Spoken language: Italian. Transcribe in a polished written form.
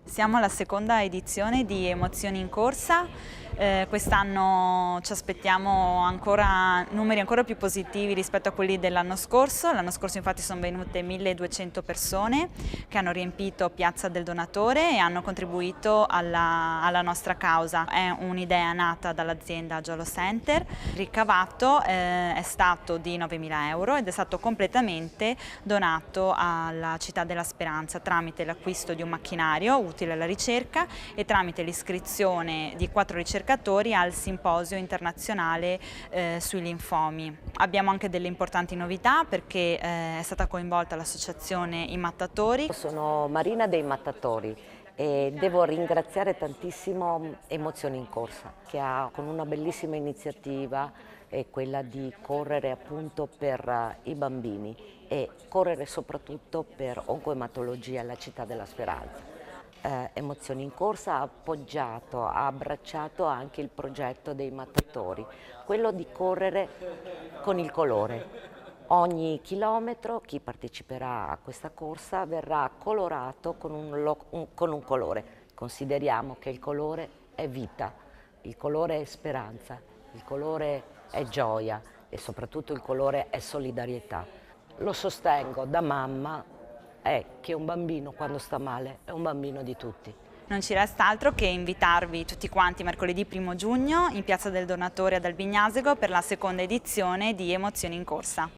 Siamo alla seconda edizione di Emozioni in Corsa. Quest'anno ci aspettiamo numeri ancora più positivi rispetto a quelli dell'anno scorso. L'anno scorso infatti sono venute 1200 persone che hanno riempito Piazza del Donatore e hanno contribuito alla nostra causa. È un'idea nata dall'azienda Giallo Center. Il ricavato è stato di 9.000 euro ed è stato completamente donato alla Città della Speranza tramite l'acquisto di un macchinario utile alla ricerca e tramite l'iscrizione di 4 ricercatori al simposio internazionale sui linfomi. Abbiamo anche delle importanti novità perché è stata coinvolta l'associazione I Mattatori. Sono Marina dei Mattatori e devo ringraziare tantissimo Emozioni in Corsa, che ha con una bellissima iniziativa è quella di correre appunto per i bambini e correre soprattutto per oncoematologia alla Città della Speranza. Emozioni in Corsa ha appoggiato, ha abbracciato anche il progetto dei Mattatori, quello di correre con il colore. Ogni chilometro chi parteciperà a questa corsa verrà colorato con un colore. Consideriamo che il colore è vita, il colore è speranza, il colore è gioia e soprattutto il colore è solidarietà. Lo sostengo da mamma, è che un bambino quando sta male è un bambino di tutti. Non ci resta altro che invitarvi tutti quanti mercoledì 1° giugno in Piazza del Donatore ad Albignasego per la seconda edizione di Emozioni in Corsa.